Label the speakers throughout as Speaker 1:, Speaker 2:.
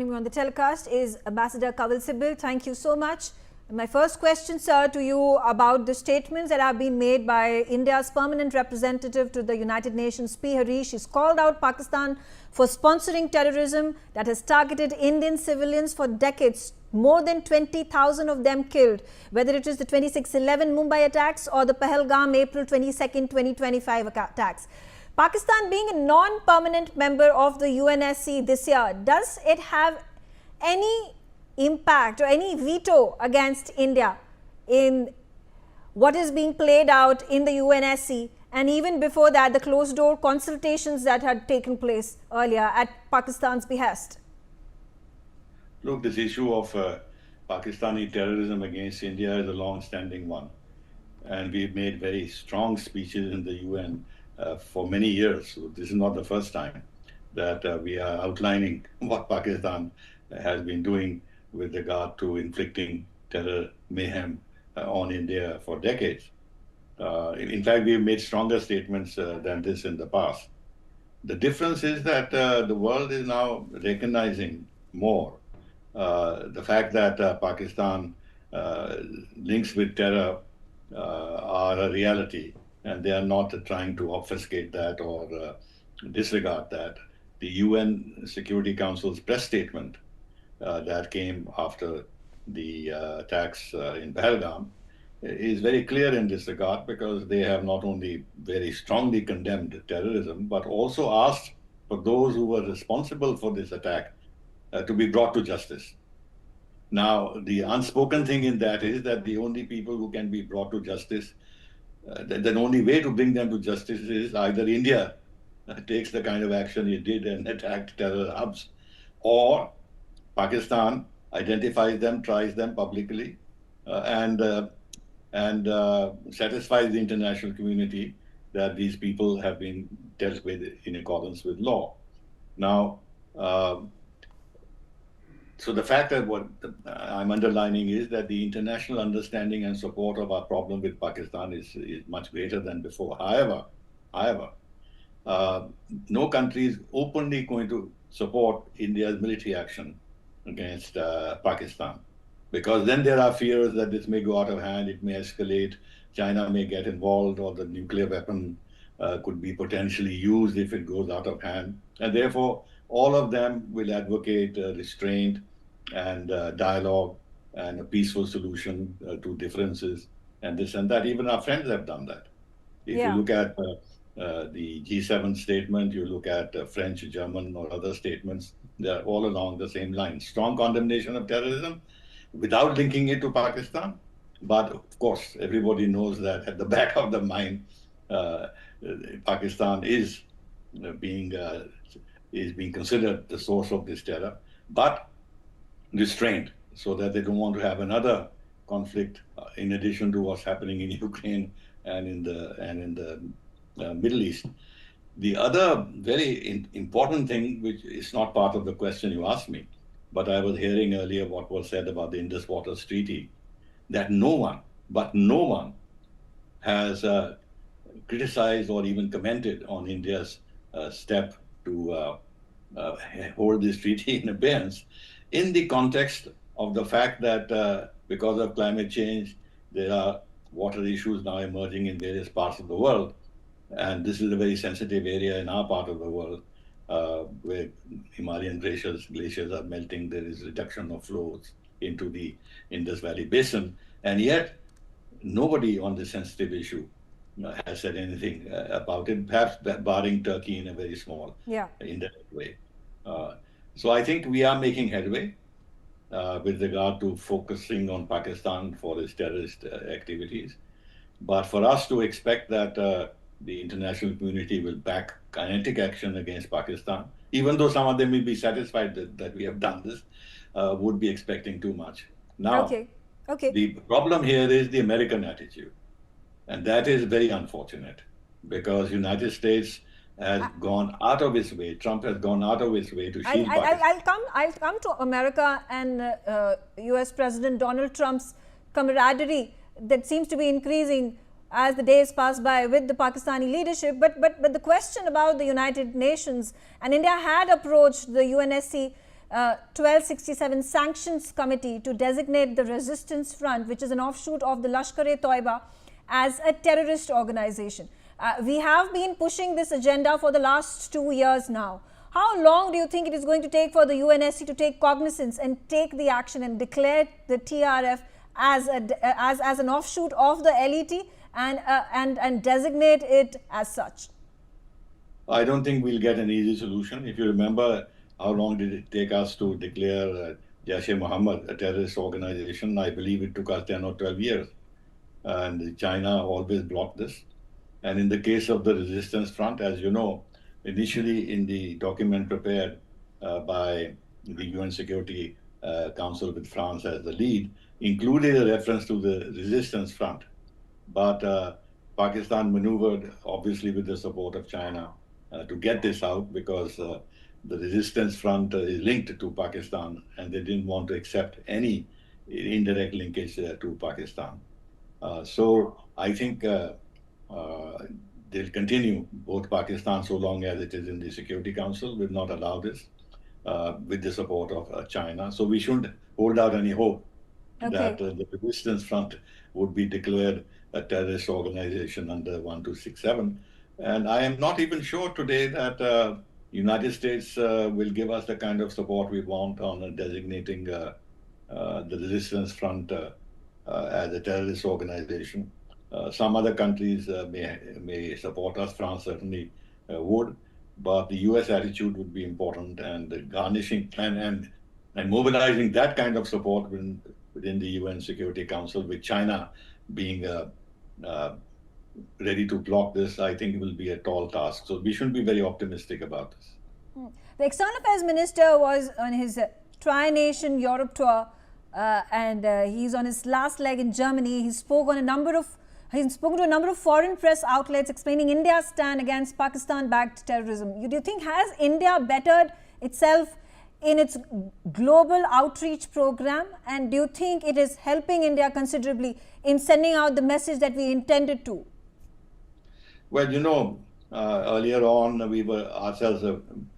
Speaker 1: On the telecast is Ambassador Kanwal Sibal. Thank you so much. My first question, sir, to you about the statements that have been made by India's permanent representative to the United Nations, P. Harish. She's called out Pakistan for sponsoring terrorism that has targeted Indian civilians for decades. More than 20,000 of them killed, whether it is the 26/11 Mumbai attacks or the Pahalgam April 22nd, 2025 attacks. Pakistan being a non-permanent member of the UNSC this year, does it have any impact or any veto against India in what is being played out in the UNSC, and even before that, the closed-door consultations that had taken place earlier at Pakistan's behest?
Speaker 2: Look, this issue of Pakistani terrorism against India is a long-standing one. And we've made very strong speeches in the UN for many years. So this is not the first time that we are outlining what Pakistan has been doing with regard to inflicting terror mayhem on India for decades. In fact, we've made stronger statements than this in the past. The difference is that the world is now recognizing more the fact that Pakistan links with terror are a reality, and they are not trying to obfuscate that or disregard that. The UN Security Council's press statement that came after the attacks in Pahalgam is very clear in this regard, because they have not only very strongly condemned terrorism, but also asked for those who were responsible for this attack to be brought to justice. Now, the unspoken thing in that is that the only people who can be brought to justice, the only way to bring them to justice is either India takes the kind of action it did and attacked terror hubs, or Pakistan identifies them, tries them publicly, and satisfies the international community that these people have been dealt with in accordance with law. Now, so the fact that what I'm underlining is that the international understanding and support of our problem with Pakistan is much greater than before. However, no country is openly going to support India's military action against Pakistan, because then there are fears that this may go out of hand, it may escalate, China may get involved, or the nuclear weapon could be potentially used if it goes out of hand. And therefore, all of them will advocate restraint and dialogue and a peaceful solution to differences and this and that. Even our friends have done that. If you look at the G7 statement, you look at French, German, or other statements, they're all along the same line. Strong condemnation of terrorism without linking it to Pakistan. But of course, everybody knows that at the back of the mind, Pakistan is being considered the source of this terror, but restrained, so that they don't want to have another conflict in addition to what's happening in Ukraine and in the Middle East. The other very important thing, which is not part of the question you asked me, but I was hearing earlier what was said about the Indus Waters Treaty, that no one has criticized or even commented on India's step to hold this treaty in abeyance, in the context of the fact that because of climate change, there are water issues now emerging in various parts of the world. And this is a very sensitive area in our part of the world, where Himalayan glaciers are melting. There is reduction of flows into the Indus Valley Basin. And yet, nobody on this sensitive issue has said anything about it, perhaps barring Turkey in a very small, indirect way. So I think we are making headway with regard to focusing on Pakistan for its terrorist activities. But for us to expect that the international community will back kinetic action against Pakistan, even though some of them will be satisfied that we have done this, would be expecting too much. Now, the problem here is the American attitude. And that is very unfortunate, because United States has gone out of its way. Trump has gone out of its way to shield Pakistan.
Speaker 1: I'll come to America and US President Donald Trump's camaraderie that seems to be increasing as the days pass by with the Pakistani leadership. But the question about the United Nations, and India had approached the UNSC 1267 Sanctions Committee to designate the Resistance Front, which is an offshoot of the Lashkar-e-Toiba, as a terrorist organization. We have been pushing this agenda for the last 2 years now. How long do you think it is going to take for the UNSC to take cognizance and take the action and declare the TRF as an offshoot of the LET and designate it as such?
Speaker 2: I don't think we'll get an easy solution. If you remember, how long did it take us to declare Jaish-e-Mohammed a terrorist organization? I believe it took us 10 or 12 years. And China always blocked this. And in the case of the Resistance Front, as you know, initially in the document prepared by the UN Security Council with France as the lead, included a reference to the Resistance Front. But Pakistan maneuvered, obviously with the support of China, to get this out because the Resistance Front is linked to Pakistan and they didn't want to accept any indirect linkage to Pakistan. So I think they'll continue, both Pakistan, so long as it is in the Security Council, will not allow this with the support of China. So we shouldn't hold out any hope that the Resistance Front would be declared a terrorist organization under 1267. And I am not even sure today that United States will give us the kind of support we want on designating the Resistance Front as a terrorist organization. Some other countries may support us. France certainly would, but the US attitude would be important, and garnishing and mobilizing that kind of support within the UN Security Council, with China being ready to block this, I think will be a tall task. So we shouldn't be very optimistic about this.
Speaker 1: The External Affairs Minister was on his tri-nation Europe tour, and he's on his last leg in Germany. He's spoken to a number of foreign press outlets explaining India's stand against Pakistan-backed terrorism. Do you think, has India bettered itself in its global outreach program? And do you think it is helping India considerably in sending out the message that we intended to?
Speaker 2: Well, you know, earlier on, we were ourselves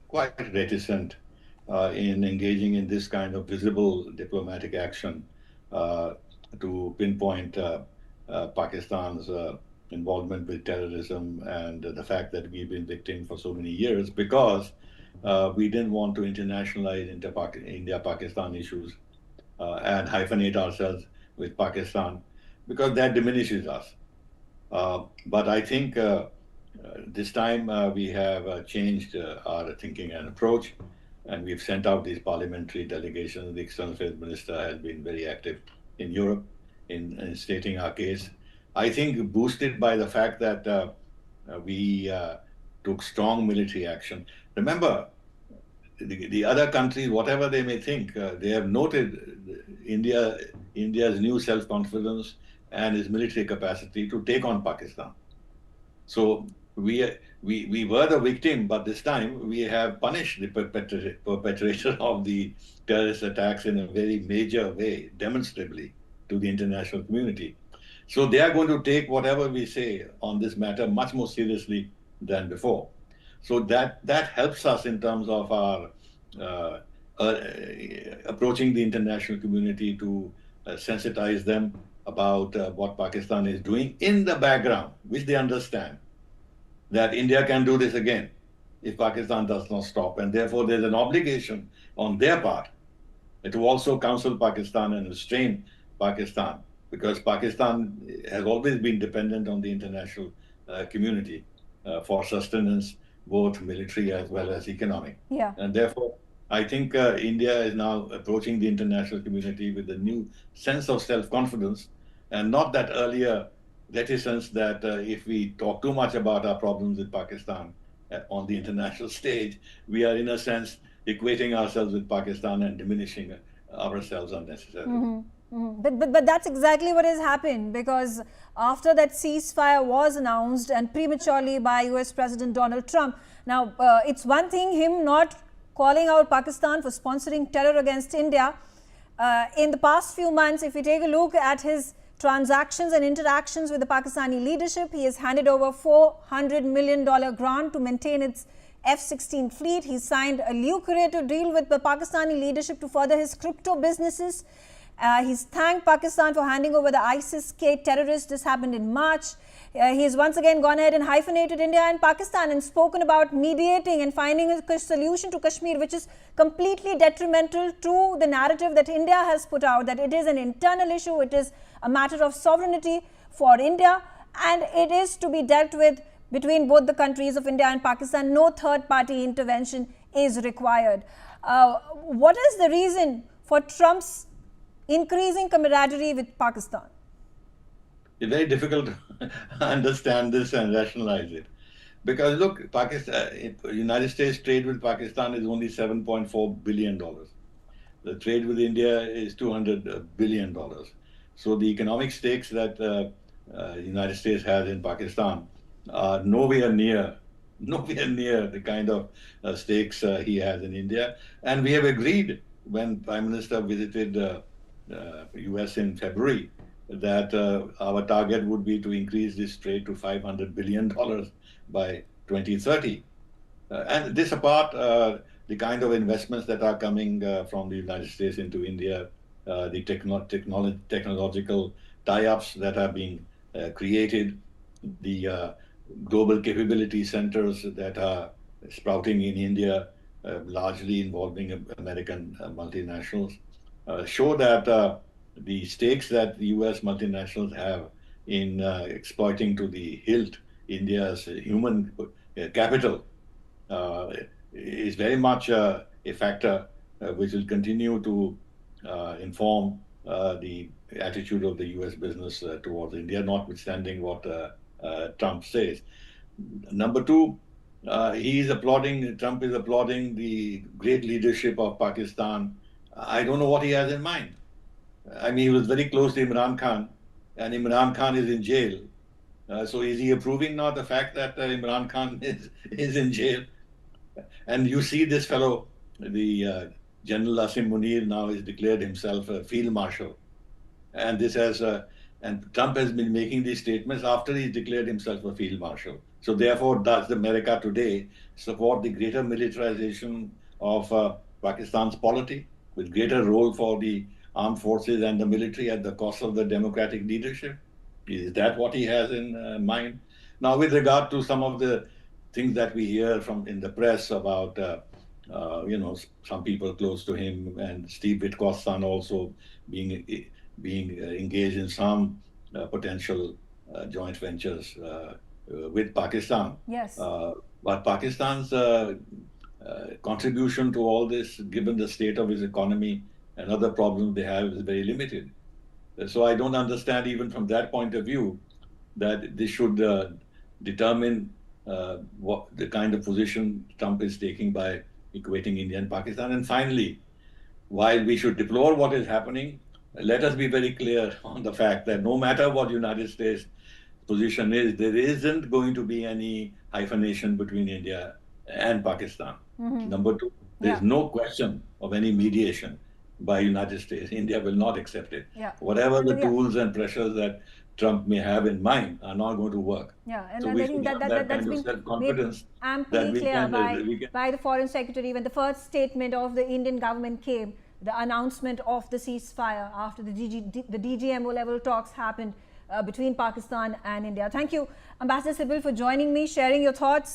Speaker 2: quite reticent in engaging in this kind of visible diplomatic action to pinpoint Pakistan's involvement with terrorism and the fact that we've been victim for so many years, because we didn't want to internationalize India-Pakistan issues and hyphenate ourselves with Pakistan, because that diminishes us. But I think this time we have changed our thinking and approach, and we've sent out these parliamentary delegations. The External Affairs Minister has been very active in Europe in stating our case. I think boosted by the fact that we took strong military action. Remember, the other countries, whatever they may think, they have noted India's new self-confidence and its military capacity to take on Pakistan. So we were the victim, but this time we have punished the perpetrator of the terrorist attacks in a very major way, demonstrably, to the international community. So they are going to take whatever we say on this matter much more seriously than before. So that helps us in terms of our approaching the international community to sensitize them about what Pakistan is doing in the background, which they understand that India can do this again if Pakistan does not stop. And therefore, there's an obligation on their part to also counsel Pakistan and restrain Pakistan, because Pakistan has always been dependent on the international community for sustenance, both military as well as economic.
Speaker 1: Yeah.
Speaker 2: And therefore, I think India is now approaching the international community with a new sense of self-confidence, and not that earlier reticence that if we talk too much about our problems with Pakistan on the international stage, we are in a sense equating ourselves with Pakistan and diminishing ourselves unnecessarily.
Speaker 1: Mm-hmm. Mm-hmm. But that's exactly what has happened, because after that ceasefire was announced and prematurely by US President Donald Trump, now it's one thing him not calling out Pakistan for sponsoring terror against India. In the past few months, if we take a look at his transactions and interactions with the Pakistani leadership, he has handed over $400 million grant to maintain its F-16 fleet. He signed a lucrative deal with the Pakistani leadership to further his crypto businesses. He's thanked Pakistan for handing over the ISIS-K terrorists. This happened in March. He has once again gone ahead and hyphenated India and Pakistan and spoken about mediating and finding a solution to Kashmir, which is completely detrimental to the narrative that India has put out, that it is an internal issue, it is a matter of sovereignty for India, and it is to be dealt with between both the countries of India and Pakistan. No third-party intervention is required. What is the reason for Trump's increasing camaraderie with Pakistan?
Speaker 2: It's very difficult to understand this and rationalize it. Because look, Pakistan, United States trade with Pakistan is only $7.4 billion. The trade with India is $200 billion. So the economic stakes that United States has in Pakistan are nowhere near the kind of stakes he has in India. And we have agreed when Prime Minister visited US in February that our target would be to increase this trade to $500 billion by 2030. And this apart, the kind of investments that are coming from the United States into India, the technological tie-ups that are being created, the global capability centers that are sprouting in India, largely involving American multinationals, show that the stakes that the US multinationals have in exploiting to the hilt India's human capital is very much a factor which will continue to inform the attitude of the US business towards India, notwithstanding what Trump says. Number two, Trump is applauding the great leadership of Pakistan. I don't know what he has in mind. I mean, he was very close to Imran Khan, and Imran Khan is in jail. So is he approving now the fact that Imran Khan is in jail? And you see this fellow, the General Asim Munir, now has declared himself a field marshal. And and Trump has been making these statements after he's declared himself a field marshal. So therefore, does America today support the greater militarization of Pakistan's polity, with greater role for the armed forces and the military at the cost of the democratic leadership? Is that what he has in mind? Now, with regard to some of the things that we hear from in the press about, some people close to him and Steve Witkoff's son also being engaged in some potential joint ventures with Pakistan.
Speaker 1: Yes.
Speaker 2: But Pakistan's contribution to all this, given the state of its economy and other problems they have, is very limited. So I don't understand, even from that point of view, that this should determine what the kind of position Trump is taking by equating India and Pakistan. And finally, while we should deplore what is happening, let us be very clear on the fact that no matter what United States position is, there isn't going to be any hyphenation between India and Pakistan. Mm-hmm. Number two, there's no question of any mediation by United States. India will not accept it. Yeah. Whatever the tools and pressures that Trump may have in mind are not going to work.
Speaker 1: Yeah, and so I think that's been amply clear by the Foreign Secretary when the first statement of the Indian government came, the announcement of the ceasefire after the DGMO level talks happened between Pakistan and India. Thank you, Ambassador Sibal, for joining me, sharing your thoughts.